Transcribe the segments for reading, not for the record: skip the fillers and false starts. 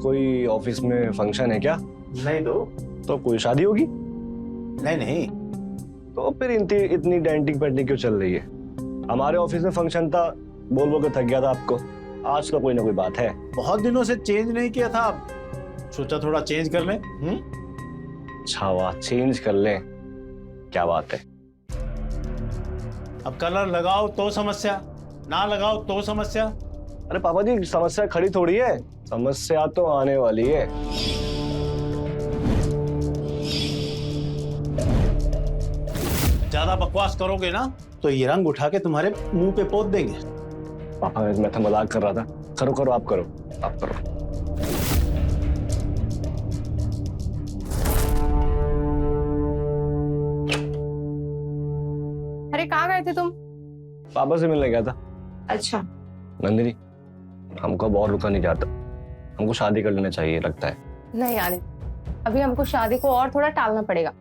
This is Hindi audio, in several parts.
कोई ऑफिस में फंक्शन है क्या? नहीं तो कोई शादी होगी? नहीं। तो फिर इतनी डेंटिंग पेंटिंग क्यों चल रही है? हमारे ऑफिस में फंक्शन था, बोल बोल के थक गया था आपको। आज तो कोई ना कोई बात है। बहुत दिनों से चेंज नहीं किया था, सोचा थोड़ा चेंज कर लें। अच्छा वाह, चेंज कर लें, क्या बात है। अब कलर लगाओ तो समस्या, ना लगाओ तो समस्या। अरे पापा जी, समस्या खड़ी थोड़ी है, समस्या तो आने वाली है। ज्यादा बकवास करोगे ना तो ये रंग उठा के तुम्हारे मुंह पे पोत देंगे। पापा मैं तो मजाक कर रहा था। करो आप करो। अरे कहाँ गए थे तुम? पापा से मिलने गया था। अच्छा। नंदिनी, हमको अब और रुका नहीं जाता, हमको शादी कर लेना चाहिए लगता है। नहीं यार, अभी हमको शादी को और थोड़ा टालना पड़ेगा।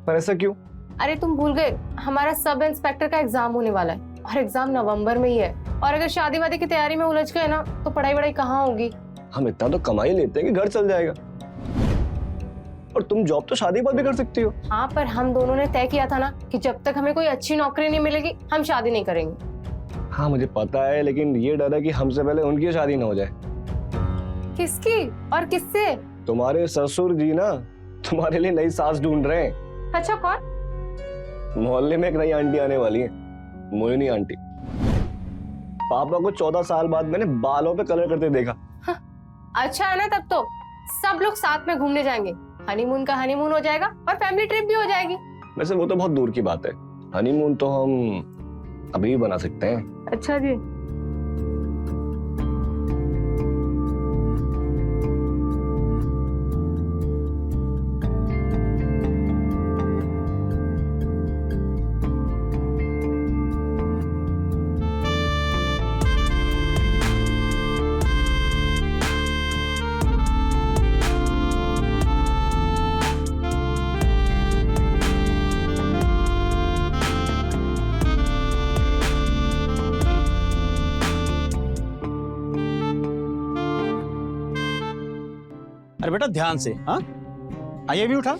पर ऐसा क्यों? अरे तुम भूल गए, हमारा सब इंस्पेक्टर का एग्जाम होने वाला है और एग्जाम नवंबर में ही है। और अगर शादी वादी की तैयारी में उलझ गए ना तो पढ़ाई वढ़ाई कहाँ होगी। हम इतना तो कमाई लेते हैं कि घर चल जाएगा। और तुम जॉब तो शादी के बाद भी कर सकती हो। हाँ, पर हम दोनों ने तय किया था ना कि जब तक हमें कोई अच्छी नौकरी नहीं मिलेगी हम शादी नहीं करेंगे। हाँ मुझे पता है, लेकिन ये डर है कि हमसे पहले उनकी शादी ना हो जाए। किसकी और किससे? तुम्हारे ससुर जी ना तुम्हारे लिए नई सास ढूंढ रहे हैं। अच्छा, कौन? मोहल्ले में एक नई आंटी आने वाली है, मोहिनी आंटी। पापा को 14 साल बाद मैंने बालों पे कलर करते देखा। अच्छा है ना, तब तो सब लोग साथ में घूमने जाएंगे, हनीमून का हनीमून हो जाएगा और फैमिली ट्रिप भी हो जाएगी। वैसे वो तो बहुत दूर की बात है, हनीमून तो हम अभी भी बना सकते हैं। अच्छा जी। अरे बेटा ध्यान से। हाँ, आइए भी उठा,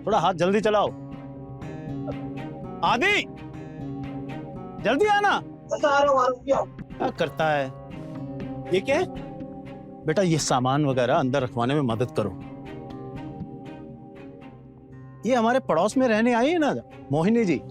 थोड़ा हाथ जल्दी चलाओ। आदि जल्दी आना। क्या करता है ये? क्या है बेटा? ये सामान वगैरह अंदर रखवाने में मदद करो। ये हमारे पड़ोस में रहने आई है ना मोहिनी जी।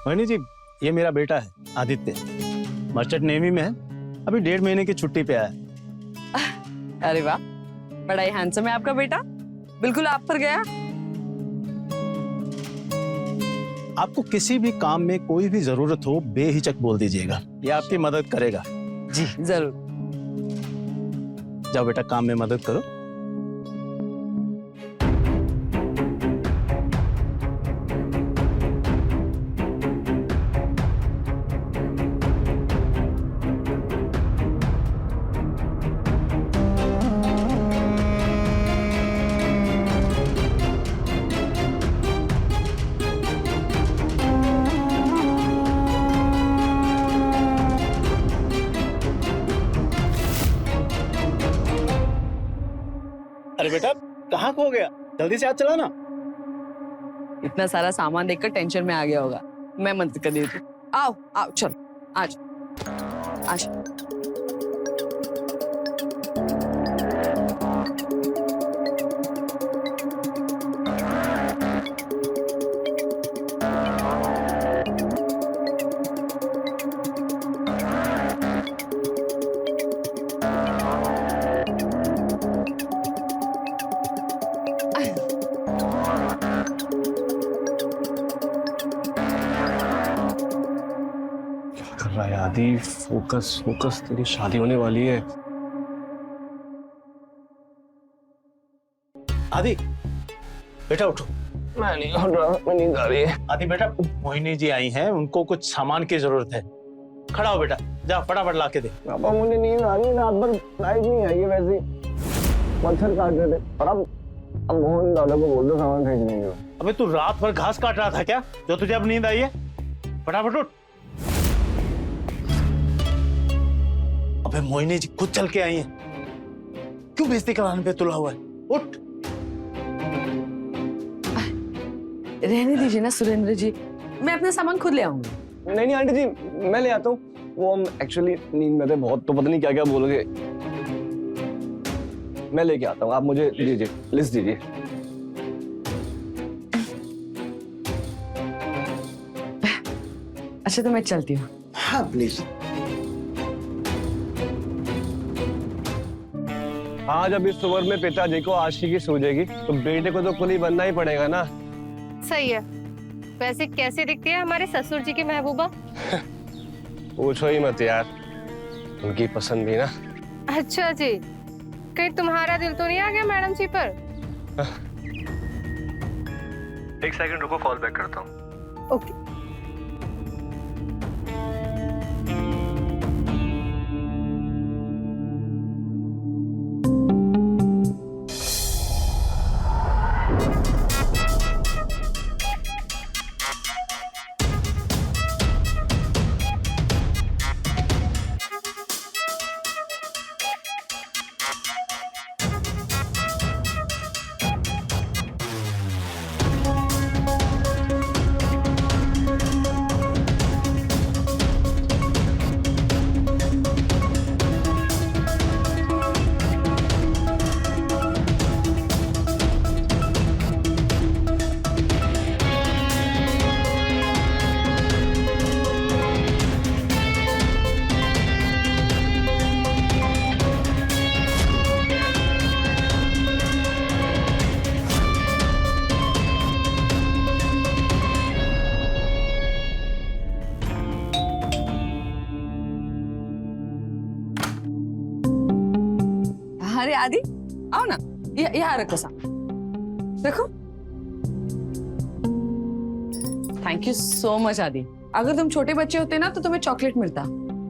मोहिनी जी, ये मेरा बेटा है आदित्य, मर्चेंट नेवी में है, अभी 1.5 महीने की छुट्टी पे आया है। अरे वाह, बड़ा ही हैंडसम है आपका बेटा, बिल्कुल आप पर गया। आपको किसी भी काम में कोई भी जरूरत हो बेहिचक बोल दीजिएगा, ये आपकी मदद करेगा। जी जरूर। जाओ बेटा, काम में मदद करो। अरे बेटा कहाँ खो गया? जल्दी से हाथ चला ना। इतना सारा सामान देखकर टेंशन में आ गया होगा, मैं मदद कर देती हूँ। आओ आओ, चलो आज आज। आदि फोकस फोकस, तेरी शादी होने वाली है। आदि बेटा उठो, मैं नहीं उठ रहा, मैं नींद आ रही है। आदि बेटा, मोहिनी जी आई हैं, उनको कुछ सामान की जरूरत है। खड़ा हो बेटा, जा फटाफट ला के दे। पापा मुझे नींद आ रही है, रात भर लाइट नहीं आई है, वैसे मच्छर काट रहे थे। और अब मोहन दादा को बोल दो सामान भेजने को। अबे तू रात भर घास काट रहा था क्या, जो तुझे अब नींद आई है? फटाफट उठ। अबे मोहिनी जी खुद चल के आई हैं, क्यों बेइज्जती कराने पे तुला हुआ है? उठ। रहने दीजिए ना सुरेंद्र जी, मैं अपना सामान खुद ले आऊंगी। नहीं आंटी जी, मैं ले आता हूँ। वो हम एक्चुअली नींद में थे बहुत, तो पता नहीं क्या क्या बोल गए। मैं लेके आता हूँ, आप मुझे दीजिए, लिस्ट दीजिए। अच्छा तो मैं चलती हूँ। हाँ प्लीज। हाँ, जब इस उम्र में पिताजी को आशिकी सूझेगी तो बेटे को तो कुली बनना ही पड़ेगा ना। सही है। वैसे कैसे दिखती है हमारे ससुर जी की महबूबा? पूछो ही मत यार, उनकी पसंद भी ना। अच्छा जी, कहीं तुम्हारा दिल तो नहीं आ गया मैडम जी पर? एक सेकंड रुको, कॉल बैक करता हूँ। ओके। अरे आदि आओ ना, यहाँ रखो सा, रखो। थैंक यू सो मच आदि। अगर तुम छोटे बच्चे होते ना तो तुम्हें चॉकलेट मिलता,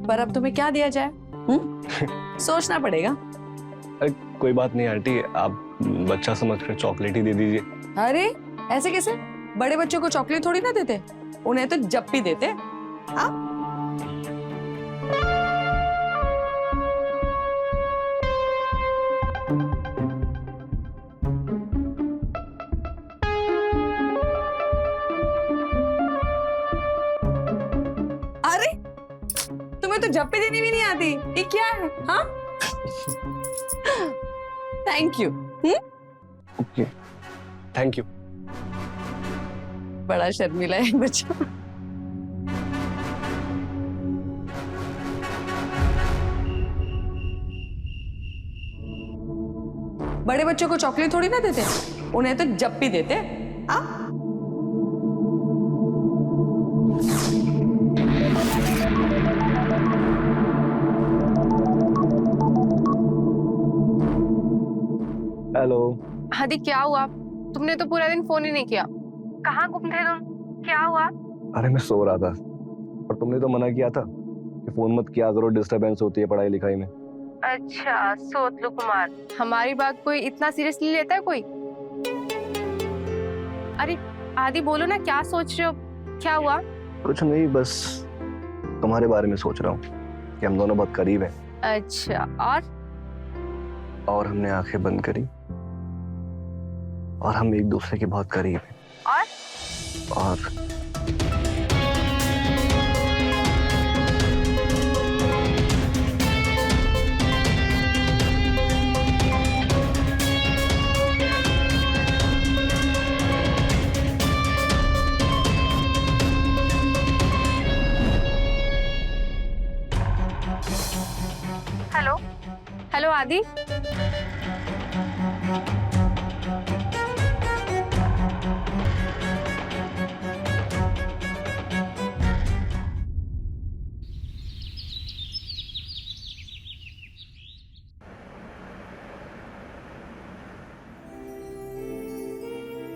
पर अब तुम्हें क्या दिया जाए? सोचना पड़ेगा। अरे कोई बात नहीं आंटी, आप बच्चा समझकर चॉकलेट ही दे दीजिए। अरे ऐसे कैसे? बड़े बच्चों को चॉकलेट थोड़ी ना देते, उन्हें तो जप्पी देते। हाँ अरे तुम्हें तो जप्पी देनी भी नहीं आती, ये क्या है? हाँ thank you. Okay, thank you. बड़ा शर्मीला है बच्चा। बड़े बच्चों को चॉकलेट थोड़ी ना देते, उन्हें तो जप्पी देते। हाँ हेलो। आदि क्या हुआ? तुमने तो पूरा दिन फोन ही नहीं किया। कहाँ गुम थे तुम? क्या हुआ? अरे मैं सो रहा था, और तुमने तो मना किया था कि फोन मत किया करो, डिस्टरबेंस होती है पढ़ाई लिखाई में। अच्छा सोतलू कुमार, हमारी बात कोई इतना सीरियसली लेता है कोई? अरे आदि बोलो ना, क्या सोच रहे हो? क्या हुआ? कुछ नहीं, बस तुम्हारे बारे में सोच रहा हूँ कि हम दोनों बहुत करीब हैं। अच्छा, और हमने आंखें बंद करी और हम एक दूसरे के बहुत करीब हैं। और हेलो हेलो आदि।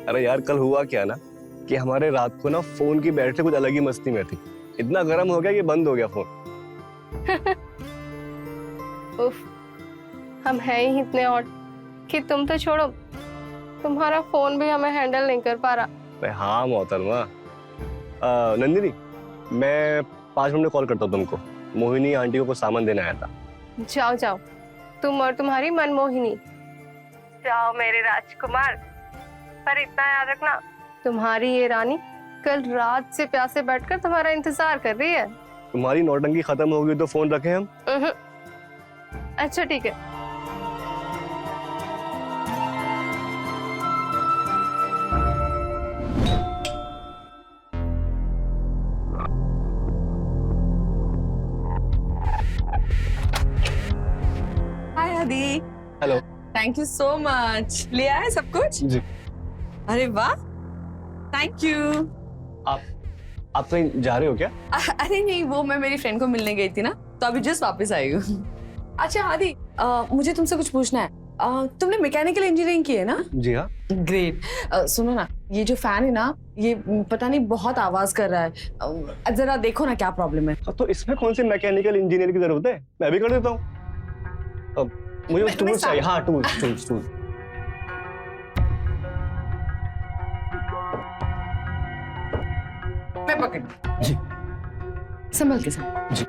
अरे यार कल हुआ क्या ना कि हमारे रात को ना फोन की बैटरी कुछ अलग ही मस्ती में थी, इतना गर्म हो गया कि बंद हो गया फोन। उफ, हम हैं ही इतने और कि तुम तो छोड़ो, तुम्हारा फोन भी हमें हैंडल नहीं कर पा रहा। अरे हाँ मोहतरमा। नंदिनी, मैं 5 मिनट में कॉल करता हूँ तुमको। मोहिनी आंटी को कुछ सामान देने आया था। जाओ जाओ, तुम और तुम्हारी मनमोहिनी जाओ मेरे राजकुमार। पर इतना याद रखना, तुम्हारी ये रानी कल रात से प्यासे बैठकर तुम्हारा इंतजार कर रही है। तुम्हारी नौटंकी खत्म होगी तो फोन रखें हम। अच्छा ठीक है। हाय आदि। Hello. Thank you so much. ले आए सब कुछ? जी। अरे वाह, थैंक यू। आप कहीं जा रहे हो क्या? अरे नहीं, वो मैं मेरी फ्रेंड को मिलने गई थी ना, तो अभी जस्ट वापस आई हूँ। अच्छा आदि, मुझे तुमसे कुछ पूछना है। तुमने मैकेनिकल इंजीनियरिंग की है ना? जी हाँ। ग्रेट। सुनो ना, ये जो फैन है ना, ये पता नहीं बहुत आवाज कर रहा है। जरा देखो ना क्या प्रॉब्लम है। तो इसमें कौन सी मैकेनिकल इंजीनियर की जरूरत है, मैं भी कर देता हूँ। मुझे बस टूल्स चाहिए। हाँ टूल्स। मैं पकड़ जी। संभल के साथ। जी।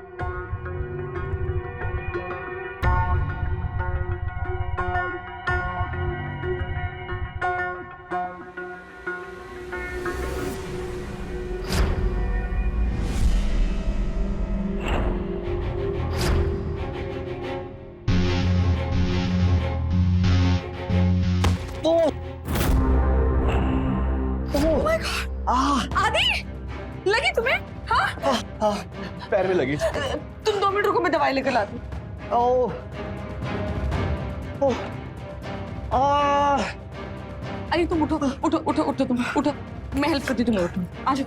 आदि, लगी तुम्हें? हाँ? पैर में लगी। तुम 2 मिनट रुको, मैं दवाई लेकर लाती हूँ। अरे तुम उठो तुम उठो। मैं हेल्प करती हूँ, तुम्हें उठो। आ जाओ।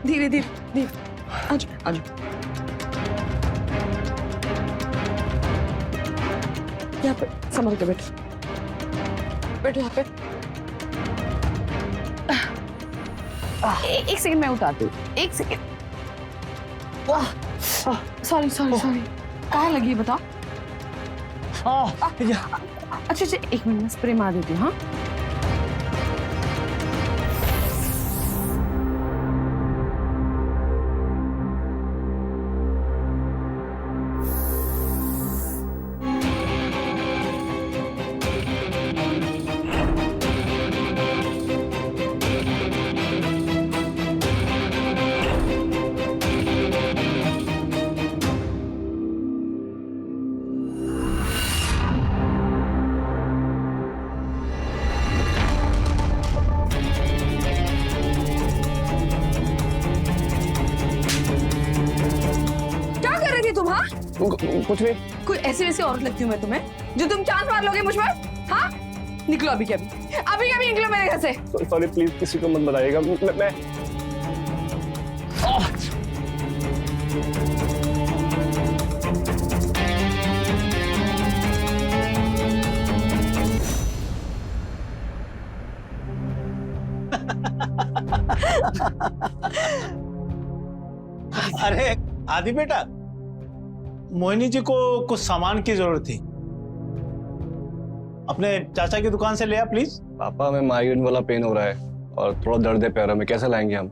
धीरे। आ जाओ। यहाँ पे संभल के बैठो यहाँ पे। एक सेकंड, मैं उतारती हूँ। एक सेकंड। सॉरी। कहाँ लगी बताओ? अच्छा 1 मिनट में स्प्रे मार देती हूँ। हाँ कुछ भी। कोई ऐसी औरत लगती हूँ मैं तुम्हें जो तुम चांस मार लोगे मुझ पर? हाँ निकलो अभी निकलो मेरे घर से। सॉरी प्लीज, किसी को मत बताइएगा। मैं अरे आदि बेटा, मोहिनी जी को कुछ सामान की जरूरत थी, अपने चाचा की दुकान से ले आ प्लीज। पापा, हमें माइग्रेन वाला पेन हो रहा है और थोड़ा दर्द है पैरों में, कैसे लाएंगे हम?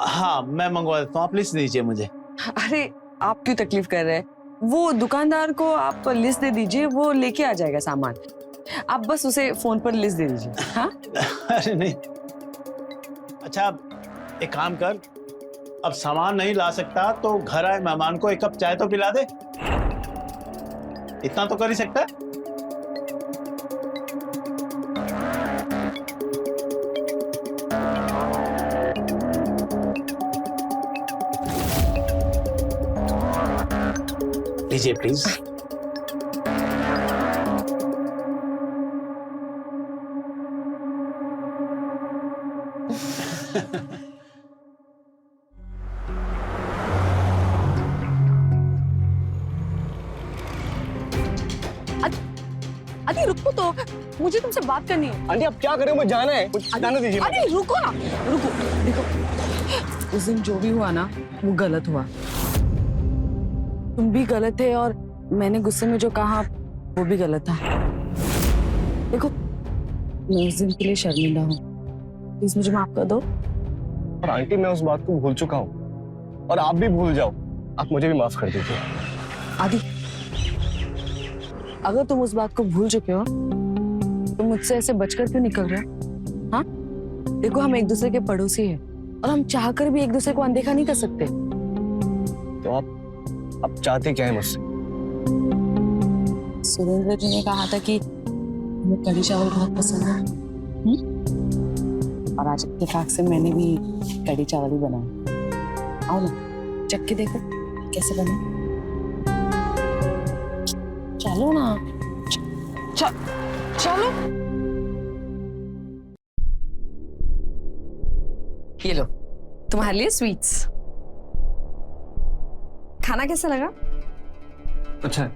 हाँ मैं मंगवा देता हूँ, आप लिस्ट दीजिए मुझे। अरे आप क्यों तकलीफ कर रहे हैं? वो दुकानदार को आप लिस्ट दे दीजिए, वो लेके आ जाएगा सामान। आप बस उसे फोन पर लिस्ट दे दीजिए। हाँ? अरे नहीं, अच्छा एक काम कर, अब सामान नहीं ला सकता तो घर आए मेहमान को 1 कप चाय तो पिला दे, इतना तो कर ही सकता है। लीजिए प्लीज। अरे रुको तो, मुझे तुमसे बात करनी है। आंटी आप क्या कर रहे हो, मुझे जाना है, मुझे जाने दीजिए। अरे रुको ना, रुको। देखो उस दिन जो भी हुआ ना वो गलत हुआ। तुम भी गलत थे और मैंने गुस्से में जो कहा वो भी गलत था। देखो मैं उस दिन के लिए शर्मिंदा हूँ, प्लीज मुझे माफ कर दो। और आंटी मैं उस बात को भूल चुका हूँ और आप भी भूल जाओ, आप मुझे भी माफ कर दीजिए। आदि अगर तुम उस बात को भूल चुके हो तो मुझसे ऐसे बचकर क्यों निकल रहे हो? हाँ देखो हम एक दूसरे के पड़ोसी हैं और हम चाहकर भी एक दूसरे को अनदेखा नहीं कर सकते। तो आप चाहते क्या है मुझसे? सुरेंद्र जी ने कहा था कि हमें कढ़ी चावल बहुत पसंद है। और आज इत्तेफाक से मैंने भी कढ़ी चावल ही बनाया। आओ ना चख के देखो कैसे बने। चलो ना, चलो। ये लो तुम्हारे लिए स्वीट्स। खाना कैसा लगा? अच्छा है।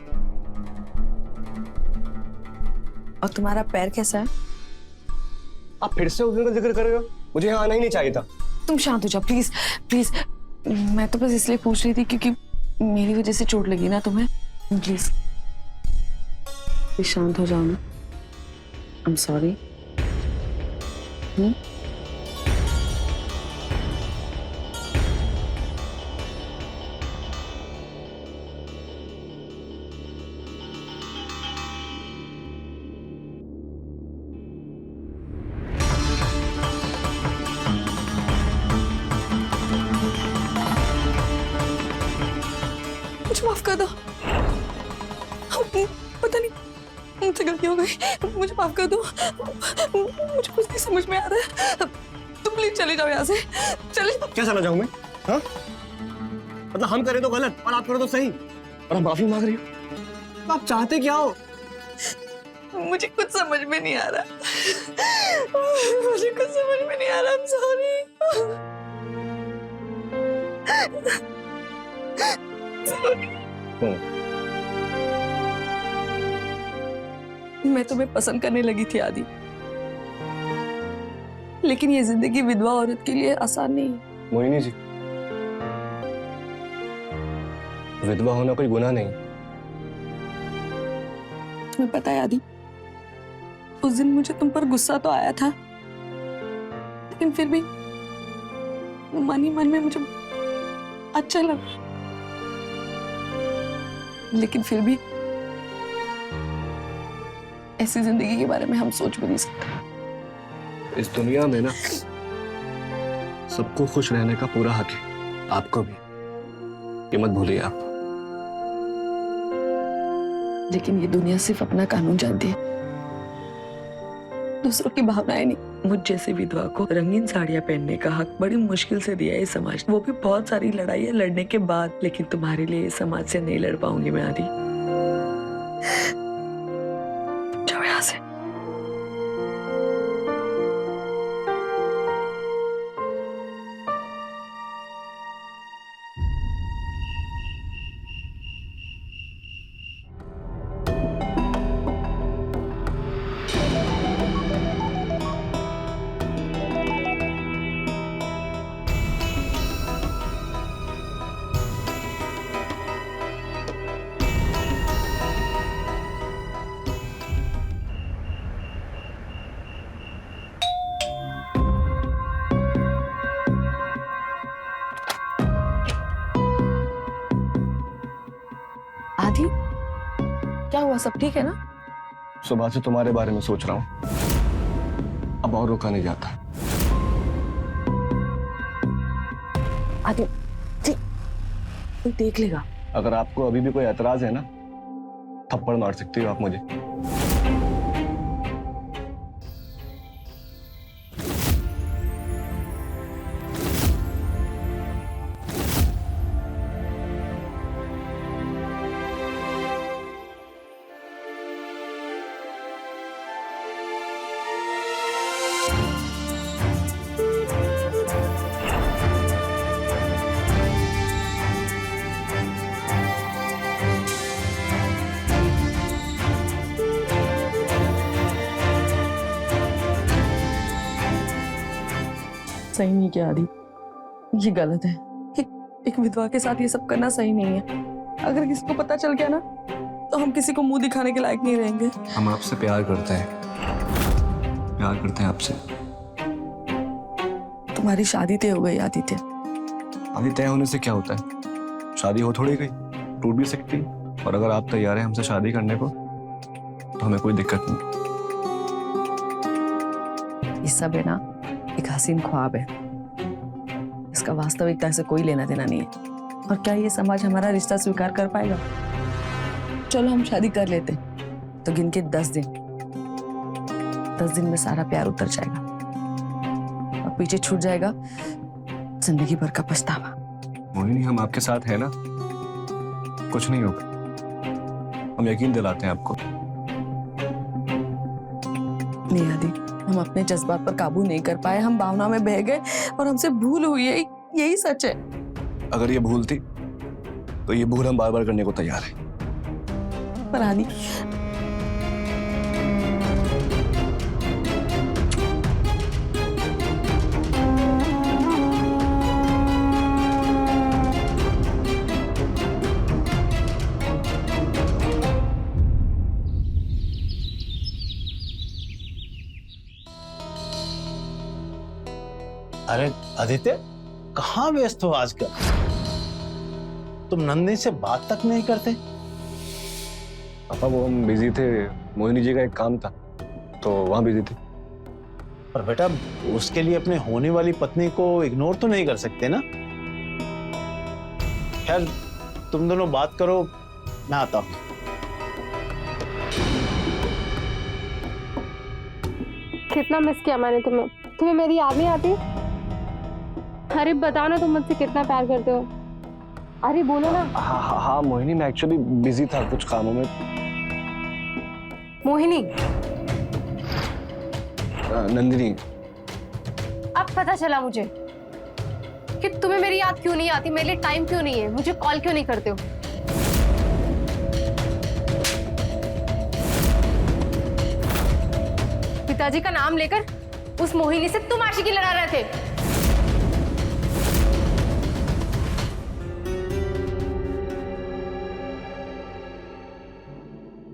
और तुम्हारा पैर कैसा है? आप फिर से उस दिन का जिक्र कर रहे हो, मुझे यहाँ आना ही नहीं चाहिए था। तुम शांत हो जाओ प्लीज प्लीज। मैं तो बस इसलिए पूछ रही थी क्योंकि मेरी वजह से चोट लगी ना तुम्हें। प्लीज शांत हो जाओ ना। I am sorry. मुझे माफ कर दो। पता नहीं मुझसे गलती हो गई, मुझे माफ कर दो। मुझे कुछ नहीं समझ में आ रहा है। तुम प्लीज चले जाओ यहाँ से, चले जाओ। क्या चला जाऊं मैं? हाँ? मतलब हम करें तो गलत और आप करें तो सही, और हम माफी मांग रही हो। आप चाहते क्या हो? मुझे कुछ समझ में नहीं आ रहा। मुझे कुछ समझ में नहीं आ रहा। I'm sorry। मैं तुम्हें पसंद करने लगी थी आदि, लेकिन ये जिंदगी विधवा औरत के लिए आसान नहीं है। मोहिनी जी, विधवा होना कोई गुनाह नहीं। तुम्हें पता है आदि, उस दिन मुझे तुम पर गुस्सा तो आया था, लेकिन फिर भी मन ही मन में मुझे अच्छा लगा। लेकिन फिर भी ऐसी जिंदगी के बारे में हम सोच भी नहीं सकते। इस दुनिया में ना सबको खुश रहने का पूरा हक है, आपको भी। ये मत भूलिए आप। लेकिन ये दुनिया सिर्फ अपना कानून जानती है, दूसरों की भावनाएं नहीं। मुझ जैसे विधवा को रंगीन साड़ियां पहनने का हक बड़ी मुश्किल से दिया है समाज, वो भी बहुत सारी लड़ाइयां लड़ने के बाद। लेकिन तुम्हारे लिए समाज से नहीं लड़ पाऊंगी मैं आदि। जाओ यहाँ से। आदि क्या हुआ, सब ठीक है ना? सुबह से तुम्हारे बारे में सोच रहा हूँ, अब और रुका नहीं जाता। आदि कोई देख लेगा। अगर आपको अभी भी कोई एतराज है ना, थप्पड़ मार सकती हो आप मुझे। सही नहीं किया आदि, ये गलत है। एक विधवा के साथ ये सब करना सही नहीं है। अगर किसी को पता चल गया ना तो हम किसी को मुंह दिखाने के लायक नहीं रहेंगे। हम आपसे प्यार करते हैं, प्यार करते हैं आपसे। तुम्हारी शादी तय हो गई आदित्य। शादी तय होने से क्या होता है? शादी हो थोड़ी गई, टूट भी सकती है। और अगर आप तैयार हैं हमसे शादी करने को तो हमें कोई दिक्कत नहीं। ये सब है ना एक हसीन ख्वाब है, इसका वास्तविकता से कोई लेना देना नहीं है। और क्या ये समाज हमारा रिश्ता स्वीकार कर पाएगा? चलो हम शादी कर लेते तो गिन के 10 दिन में सारा प्यार उतर जाएगा और पीछे छूट जाएगा जिंदगी भर का पछतावा। मोहिनी, हम आपके साथ है ना, कुछ नहीं होगा। हम यकीन दिलाते हैं आपको। नहीं आदि, हम अपने जज्बात पर काबू नहीं कर पाए, हम भावना में बह गए और हमसे भूल हुई है, यही सच है। अगर ये भूल थी तो ये भूल हम बार बार करने को तैयार हैं। पर आदि, अरे आदित्य, कहाँ व्यस्त हो आजकल? तुम नंदिनी से बात तक नहीं करते? पापा वो हम बिजी थे, मोहिनी जी का एक काम था तो वहां बिजी थे। पर बेटा, उसके लिए अपने होने वाली पत्नी को इग्नोर तो नहीं कर सकते ना। खैर, तुम दोनों बात करो, मैं आता हूं। कितना मिस किया मैंने तुम्हें। तुम्हें मेरी याद नहीं आती? अरे बताओ ना, तुम मुझसे कितना प्यार करते हो। अरे बोलो ना। हाँ मोहिनी, मैं एक्चुअली बिजी था कुछ कामों में। मोहिनी। नंदिनी। अब पता चला मुझे कि तुम्हें मेरी याद क्यों नहीं आती, मेरे लिए टाइम क्यों नहीं है, मुझे कॉल क्यों नहीं करते हो। पिताजी का नाम लेकर उस मोहिनी से तुम आशिकी लड़ा रहे थे।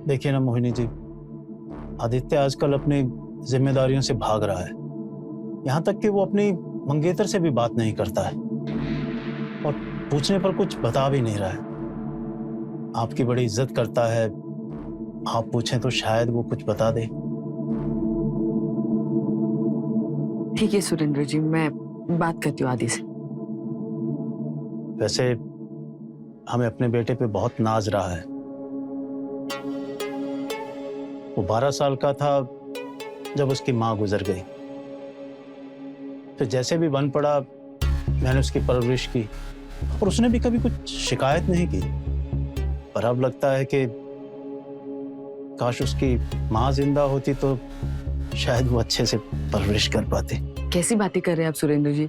देखिए ना मोहिनी जी, आदित्य आजकल अपनी जिम्मेदारियों से भाग रहा है। यहाँ तक कि वो अपनी मंगेतर से भी बात नहीं करता है और पूछने पर कुछ बता भी नहीं रहा है। आपकी बड़ी इज्जत करता है, आप पूछें तो शायद वो कुछ बता दे। ठीक है सुरेंद्र जी, मैं बात करती हूँ आदि से। वैसे हमें अपने बेटे पे बहुत नाज रहा है। वो 12 साल का था जब उसकी माँ गुजर गई। फिर जैसे भी बन पड़ा मैंने उसकी परवरिश की और उसने भी कभी कुछ शिकायत नहीं की। पर अब लगता है कि काश उसकी माँ जिंदा होती तो शायद वो अच्छे से परवरिश कर पाते। कैसी बातें कर रहे हैं आप सुरेंद्र जी?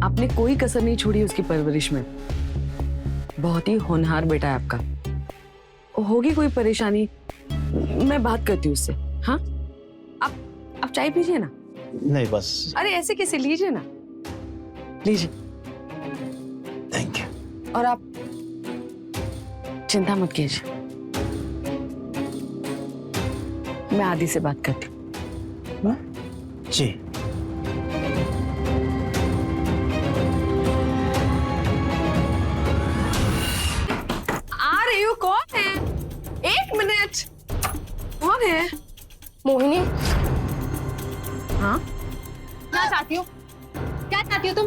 आपने कोई कसर नहीं छोड़ी उसकी परवरिश में। बहुत ही होनहार बेटा है आपका। होगी कोई परेशानी, मैं बात करती हूँ उससे। हाँ, आप चाय पीजिए ना। नहीं बस। अरे ऐसे कैसे, लीजिए ना, लीजिए। Thank you. और आप चिंता मत कीजिए, मैं आदि से बात करती हूँ। जी। आ रही हूँ। कौन है? 1 मिनट। कौन है? मोहिनी। हाँ, क्या चाहती हो? क्या चाहती हो तुम?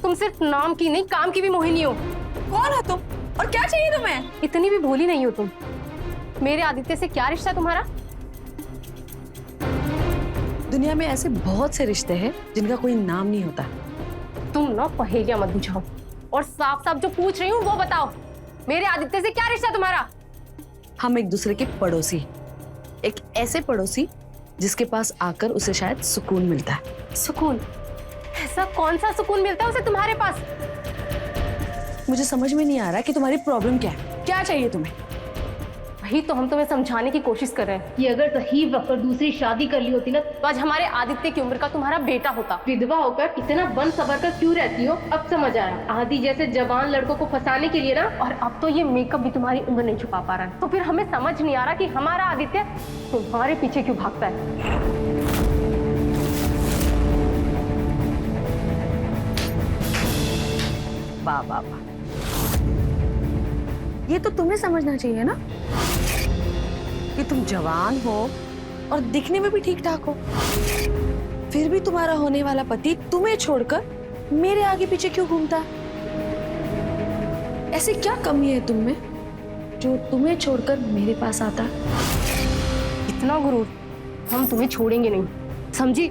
तुम सिर्फ नाम की नहीं, काम की भी मोहिनी हो। कौन हो तुम और क्या चाहिए तुम्हें? इतनी भी भोली नहीं हो तुम। मेरे आदित्य से क्या रिश्ता तुम्हारा? दुनिया में ऐसे बहुत से रिश्ते हैं जिनका कोई नाम नहीं होता। तुम ना पहेलियां मत बुझाओ और साफ साफ जो पूछ रही हूँ वो बताओ। मेरे आदित्य से क्या रिश्ता तुम्हारा? हम एक दूसरे के पड़ोसी, एक ऐसे पड़ोसी जिसके पास आकर उसे शायद सुकून मिलता है। सुकून? ऐसा कौन सा सुकून मिलता है उसे तुम्हारे पास? मुझे समझ में नहीं आ रहा कि तुम्हारी प्रॉब्लम क्या है, क्या चाहिए तुम्हें? वही तो हम तुम्हें समझाने की कोशिश कर रहे हैं कि अगर सही वक्त पर दूसरी शादी कर ली होती ना तो आज हमारे आदित्य की उम्र का तुम्हारा बेटा होता। विधवा होकर इतना बन सबर कर क्यों रहती हो, अब समझ आया। आदि जैसे जवान लड़कों को फंसाने के लिए ना, और अब तो ये मेकअप भी तुम्हारी उम्र नहीं छुपा पा रहा है। तो फिर हमें समझ नहीं आ रहा कि हमारा आदित्य तुम्हारे पीछे क्यों भागता है। वाह वाह वाह, ये तो तुम्हें समझना चाहिए ना कि तुम जवान हो और दिखने में भी ठीक ठाक हो, फिर भी तुम्हारा होने वाला पति तुम्हें छोड़कर मेरे आगे पीछे क्यों घूमता है? ऐसी क्या कमी है तुम में जो तुम्हें छोड़कर मेरे पास आता है? इतना गुरूर, हम तुम्हें छोड़ेंगे नहीं, समझी?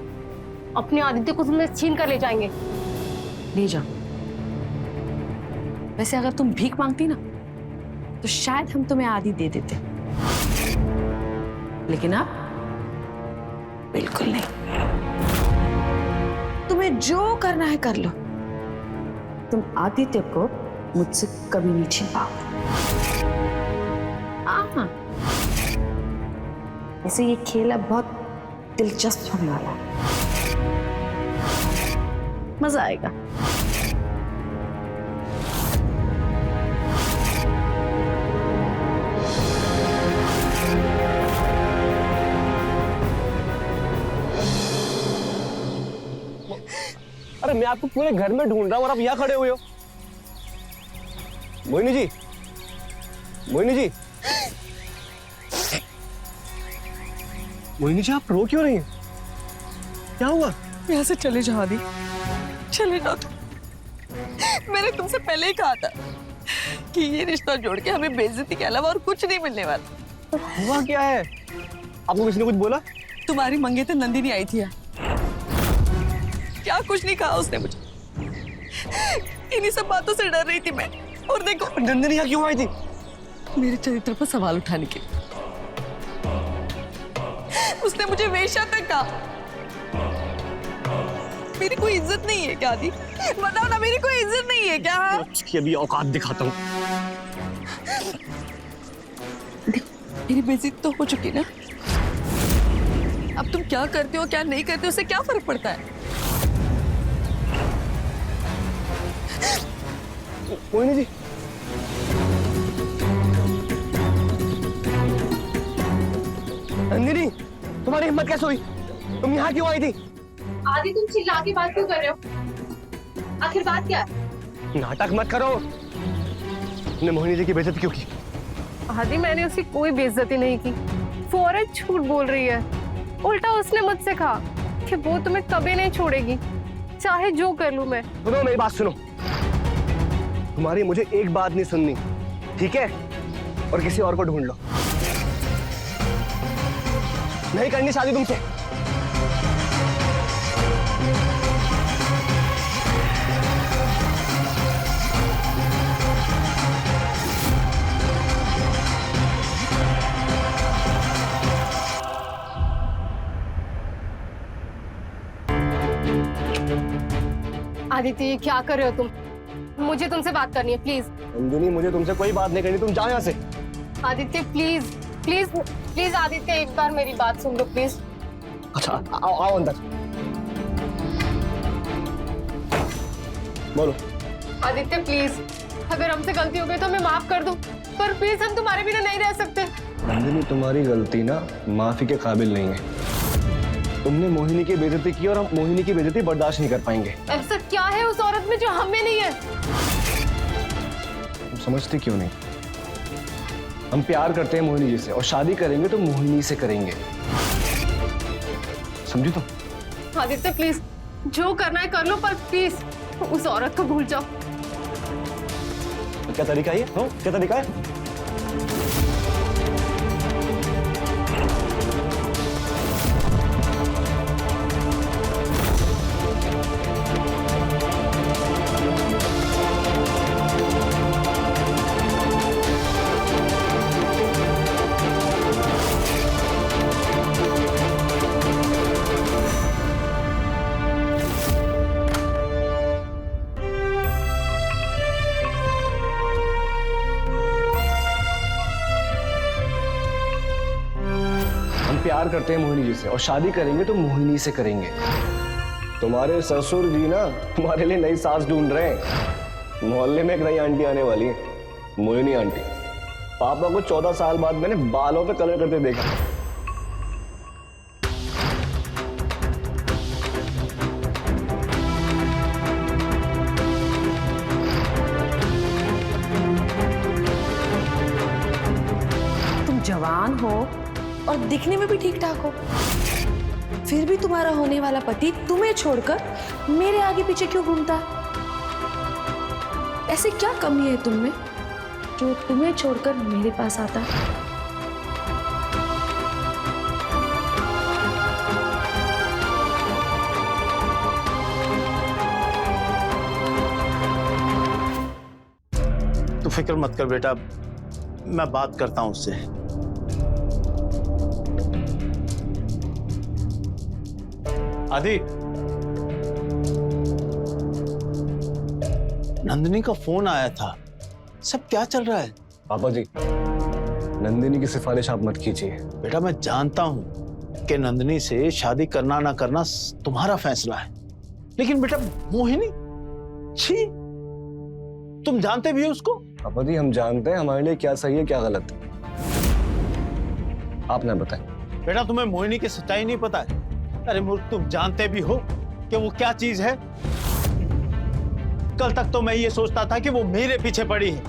अपने आदित्य को तुम्हें छीन कर ले जाएंगे। ले जाओ। वैसे अगर तुम भीख मांगती ना तो शायद हम तुम्हें आदि दे देते, लेकिन अब बिल्कुल नहीं। तुम्हें जो करना है कर लो, तुम आदित्य को मुझसे कभी नहीं छीन पाओगे। हाँ, वैसे ये खेल अब बहुत दिलचस्प होने वाला है, मजा आएगा। अरे मैं आपको पूरे घर में ढूंढ रहा हूँ और आप यहाँ खड़े हुए हो। मोहिनी जी, मोहिनी जी, मोहिनी जी, आप रो क्यों रही हैं? क्या हुआ? यहाँ से चले जाओ आदि, चले जाओ तुम। मैंने तुमसे पहले ही कहा था कि ये रिश्ता जोड़ के हमें बेइज्जती के अलावा और कुछ नहीं मिलने वाला। हुआ क्या है? आपको किसी ने कुछ बोला? तुम्हारी मंगेतर नंदिनी आई थी यार। क्या कुछ नहीं कहा उसने मुझे, इन्हीं सब बातों से डर रही थी मैं। और देखो, नंदिनी यहाँ क्यों आई थी? मेरे चरित्र पर सवाल उठाने के लिए। उसने मुझे वेश्या तक कहा। मेरी कोई इज्जत नहीं है क्या आदि? बताओ ना, मेरी कोई इज्जत नहीं है क्या? उसकी अभी औकात दिखाता हूँ। मेरी बेइज्जती तो हो चुकी ना, अब तुम क्या करते हो क्या नहीं करते हो उससे क्या फर्क पड़ता है? मोहिनी जी, नंदिनी, तुम्हारी हिम्मत कैसे हुई? तुम यहाँ क्यों आई थी? आदि, तुम चिल्ला के बात क्यों कर रहे हो? आखिर बात क्या है? नाटक मत करो। तुमने मोहिनी जी की बेइज्जती क्यों की? आदि, मैंने उसकी कोई बेइज्जती नहीं की। फौरन झूठ बोल रही है। उल्टा उसने मुझसे कहा कि वो तुम्हें कभी नहीं छोड़ेगी, चाहे जो कर लूं मैं। सुनो, मेरी बात सुनो। तुम्हारी मुझे एक बात नहीं सुननी, ठीक है? और किसी और को ढूंढ लो। नहीं करनी शादी तुमसे। आदित्य, ये क्या कर रहे हो तुम? मुझे तुमसे बात करनी है, प्लीज। नंदिनी, मुझे तुमसे कोई बात नहीं करनी, तुम जाओ यहाँ से। Aditya please please please, Aditya एक बार मेरी बात सुन लो प्लीज। अच्छा, आओ आओ अंदर। बोलो। आदित्य प्लीज, अगर हमसे गलती हो गई तो हमें माफ कर दो, पर प्लीज हम तुम्हारे बिना नहीं रह सकते। नंदिनी, तुम्हारी गलती ना माफी के काबिल नहीं है। तुमने मोहिनी की बेइज्जती की और हम मोहिनी की बेइज्जती बर्दाश्त नहीं कर पाएंगे। ऐसा क्या है उस औरत में जो हमें नहीं है? तुम समझती क्यों नहीं? हम प्यार करते हैं मोहिनी जी से और शादी करेंगे तो मोहिनी से करेंगे, समझी तुम? आदित्य प्लीज, जो करना है कर लो, पर प्लीज उस औरत को भूल जाओ। तो क्या तरीका है? क्या तरीका है? प्यार करते हैं मोहिनी जी से और शादी करेंगे तो मोहिनी से करेंगे। तुम्हारे ससुर जी ना तुम्हारे लिए नई सास ढूंढ रहे हैं। मोहल्ले में एक नई आंटी आने वाली है, मोहिनी आंटी। पापा को 14 साल बाद मैंने बालों पे कलर करते देखा। तुम जवान हो और दिखने में भी ठीक ठाक हो, फिर भी तुम्हारा होने वाला पति तुम्हें छोड़कर मेरे आगे पीछे क्यों घूमता है? ऐसी क्या कमी है तुम में जो तुम्हें छोड़कर मेरे पास आता है? तू फिक्र मत कर बेटा, मैं बात करता हूं उससे। आदि, नंदिनी का फोन आया था, सब क्या चल रहा है? पापा जी, नंदिनी की सिफारिश आप मत कीजिए। बेटा मैं जानता हूं कि नंदिनी से शादी करना ना करना तुम्हारा फैसला है, लेकिन बेटा मोहिनी, छी, तुम जानते भी हो उसको? पापा जी हम जानते हैं हमारे लिए क्या सही है क्या गलत है, आप ना बताएं। बेटा तुम्हें मोहिनी की सच्चाई नहीं पता है? अरे मूर्ख, तुम जानते भी हो कि वो क्या चीज है? कल तक तो मैं ये सोचता था कि वो मेरे पीछे पड़ी है,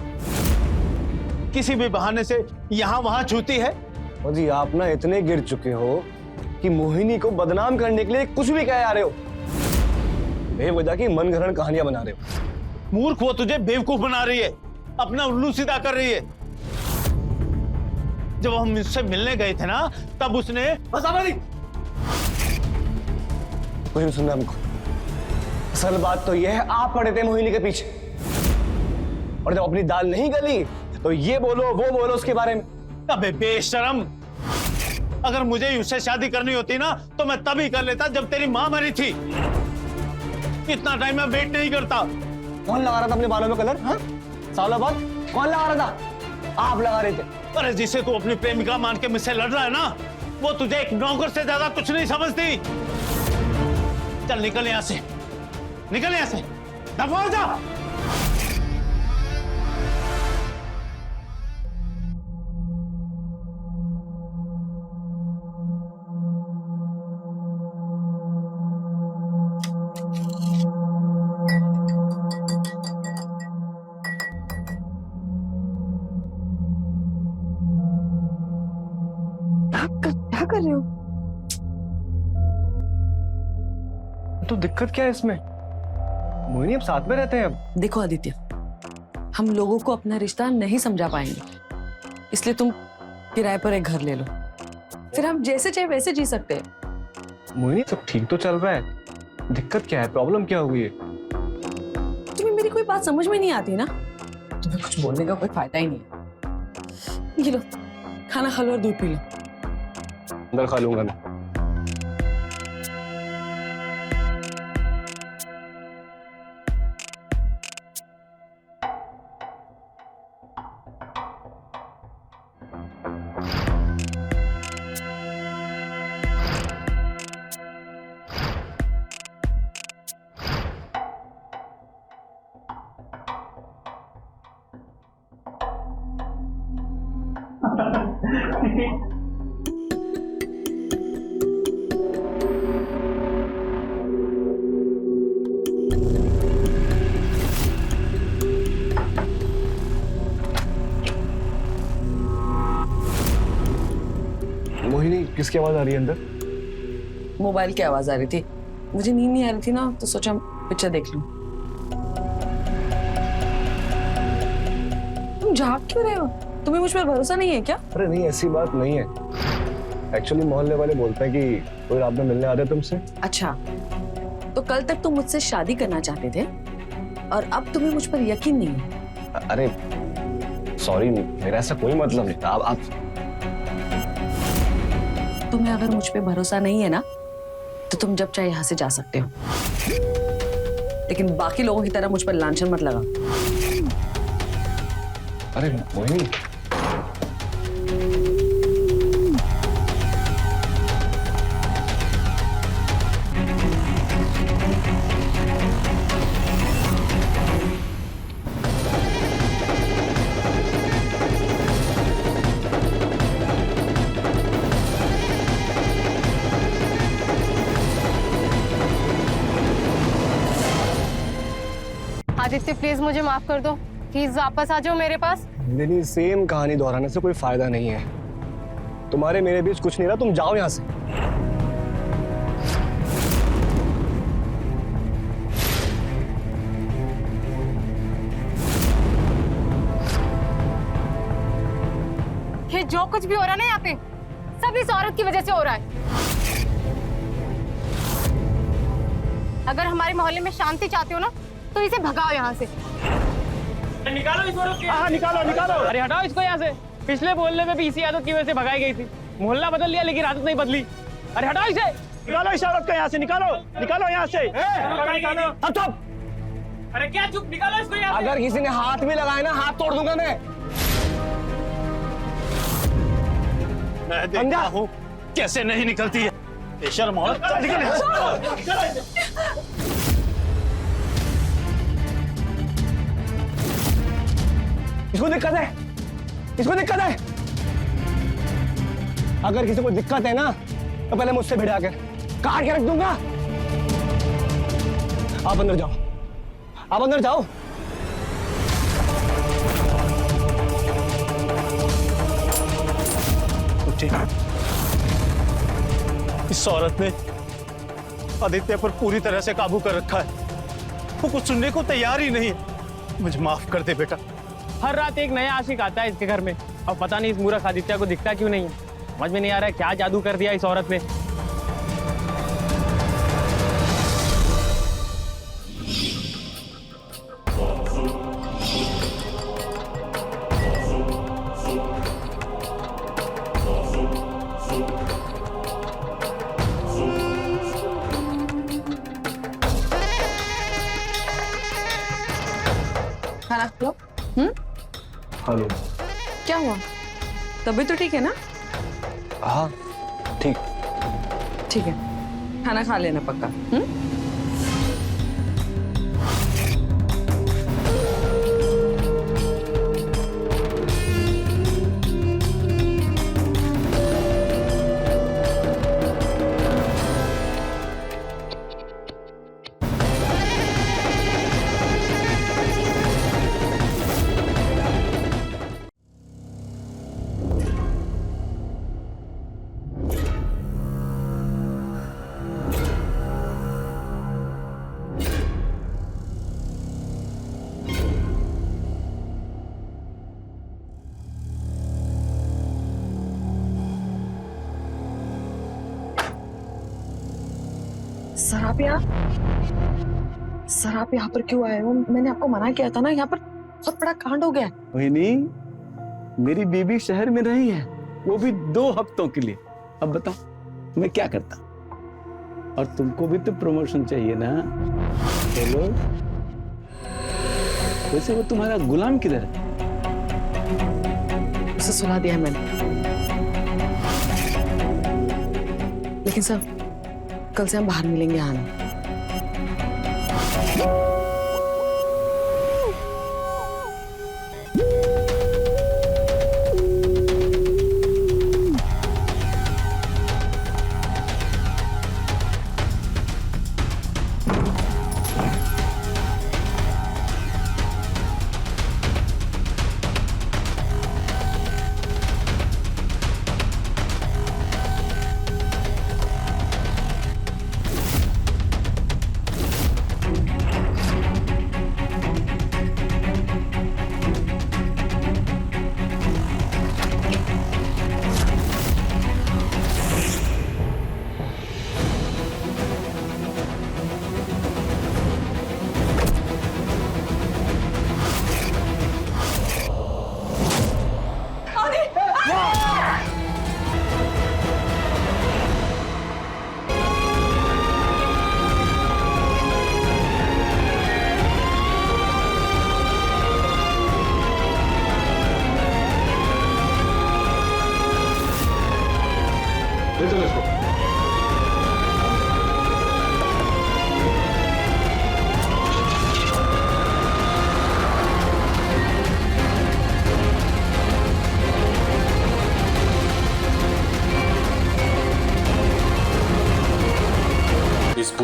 किसी भी बहाने से यहां वहां छूती है। पापा जी आप ना इतने गिर चुके हो कि मोहिनी को बदनाम करने के लिए कुछ भी कह आ रहे हो, बेवजह की मनगढ़ंत कहानियां बना रहे हो। मूर्ख, वो तुझे बेवकूफ बना रही है, अपना उल्लू सीधा कर रही है। जब हम इससे मिलने गए थे ना, तब उसने बस हमारी कुछ नहीं सुनना हमको। असल बात तो यह है आप पड़े थे मोहिनी के पीछे, और जब अपनी दाल नहीं गली तो ये बोलो वो बोलो उसके बारे में। अबे बेशरम, अगर मुझे उससे शादी करनी होती ना तो मैं तभी कर लेता जब तेरी मां मरी थी। इतना टाइम मैं वेट नहीं करता। कौन लगा रहा था अपने बालों में कलर? हाँ? सालों बाद कौन लगा रहा था? आप लगा रहे थे। अरे जिसे तू अपनी प्रेमिका मान के मुझसे लड़ रहा है ना, वो तुझे एक नौकर से ज्यादा कुछ नहीं समझती। चल निकल यहां से, निकल यहां से, दफा हो जा। क्या कर रहे हो? तो दिक्कत क्या है इसमें? मोहिनी अब साथ में रहते हैं अब। देखो आदित्य, हम लोगों को अपना रिश्ता नहीं समझा पाएंगे, इसलिए तुम किराए पर एक घर ले लो, फिर हम जैसे चाहे वैसे जी सकते हैं। मोहिनी सब ठीक तो चल रहा है, दिक्कत क्या है, प्रॉब्लम क्या हुई है? तुम्हें मेरी कोई बात समझ में नहीं आती ना, तुम्हें कुछ बोलने का कोई फायदा ही नहीं है। ये लो, खाना खा लो और दूध पी लो। अंदर खा लूंगा मैं। मोहिनी किसकी आवाज आ रही है अंदर? मोबाइल की आवाज आ रही थी, मुझे नींद नहीं आ रही थी ना, तो सोचा पिक्चर देख लूं। तुम जाग क्यों रहे हो? तुम्हें मुझ पर भरोसा नहीं है क्या? अरे नहीं ऐसी बात नहीं है, एक्चुअली मोहल्ले वाले बोलते हैं कि कोई रात में मिलने आ रहा है तुमसे। अच्छा, तो कल तक तुम मुझसे शादी करना चाहते थे और अब तुम्हें मुझ पर यकीन नहीं है? अरे सॉरी, मेरा ऐसा कोई मतलब नहीं था। आप तुम्हें अगर मुझ पे भरोसा नहीं है ना, तो तुम जब चाहे यहाँ से जा सकते हो, लेकिन बाकी लोगों की तरह मुझ पर लांछन मत लगा। अरे मोहिनी, आदित्य प्लीज मुझे माफ कर दो, प्लीज वापस आ जाओ मेरे पास। नंदिनी, सेम कहानी दोहराने से कोई फायदा नहीं है। तुम्हारे मेरे बीच कुछ नहीं रहा, तुम जाओ यहाँ से। ये जो कुछ भी हो रहा है ना यहाँ पे, सब इस औरत की वजह से हो रहा है। अगर हमारे मोहल्ले में शांति चाहते हो ना, तो इसे भगाओ यहाँ से। निकालो इस औरत को। हाँ निकालो निकालो। अरे हटाओ इसको यहाँ से। पिछले मोहल्ले में भी इसी आदत की वजह से भगाई गई थी। मोहल्ला बदल लिया लेकिन आदत नहीं बदली। अरे हटाओ इसे। निकालो इस औरत को यहाँ से। निकालो निकालो यहाँ से। निकालो। अब चुप। अरे क्या चुप, निकालो इसको यहाँ से। अगर किसी ने हाथ भी लगाया ना, हाथ तोड़ दूंगा मैं देखता हूँ कैसे नहीं निकलती है बेशर्म औरत। इसको दिक्कत है, इसको दिक्कत है। अगर किसी को दिक्कत है ना, तो पहले मुझसे भिड़ा कर काट के रख दूंगा। आप अंदर जाओ, आप अंदर जाओ। ठीक है। इस औरत ने आदित्य पर पूरी तरह से काबू कर रखा है। वो कुछ सुनने को तैयार ही नहीं है। मुझे माफ कर दे बेटा। हर रात एक नया आशिक आता है इसके घर में। अब पता नहीं इस मूर्ख आदित्य को दिखता क्यों नहीं है। समझ में नहीं आ रहा है क्या जादू कर दिया इस औरत ने। खाना लो। हेलो। क्या हुआ? तबीयत तो ठीक है ना? हाँ ठीक। ठीक है, खाना खा लेना पक्का। सर आप यहाँ पर क्यों आए हो? मैंने आपको मना किया था ना, यहाँ पर बहुत बड़ा कांड हो गया है। मोहिनी, मेरी बीबी शहर में रही है, वो भी 2 हफ्तों के लिए। अब बताओ मैं क्या करता? और तुमको भी तो प्रमोशन चाहिए ना। बोलो, वैसे वो तुम्हारा गुलाम किधर है? उसे सुना दिया है मैंने। लेकिन सर कल से हम बाहर मिलेंगे। हाँ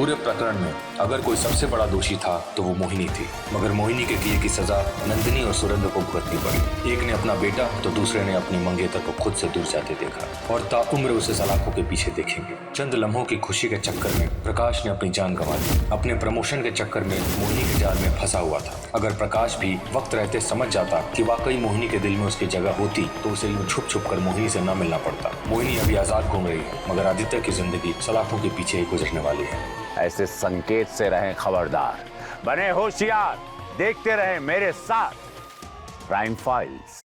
पूरे प्रकरण में अगर कोई सबसे बड़ा दोषी था तो वो मोहिनी थी, मगर मोहिनी के किए की सजा नंदिनी और सुरेंद्र को भुगतनी पड़ी। एक ने अपना बेटा तो दूसरे ने अपनी मंगेतर को खुद से दूर जाते देखा और ताउम्र उसे सलाखों के पीछे देखेंगे। चंद लम्हों की खुशी के चक्कर में प्रकाश ने अपनी जान गंवा दी। अपने प्रमोशन के चक्कर में मोहिनी के जाल में फंसा हुआ था। अगर प्रकाश भी वक्त रहते समझ जाता कि वाकई मोहिनी के दिल में उसकी जगह होती तो उसे यूं छुप छुप कर मोहिनी से न मिलना पड़ता। मोहिनी अभी आजाद घूम रही है, मगर आदित्य की जिंदगी सलाखों के पीछे ही गुजरने वाली है। ऐसे संकेत से रहें खबरदार, बने होशियार, देखते रहें मेरे साथ प्राइम फाइल्स।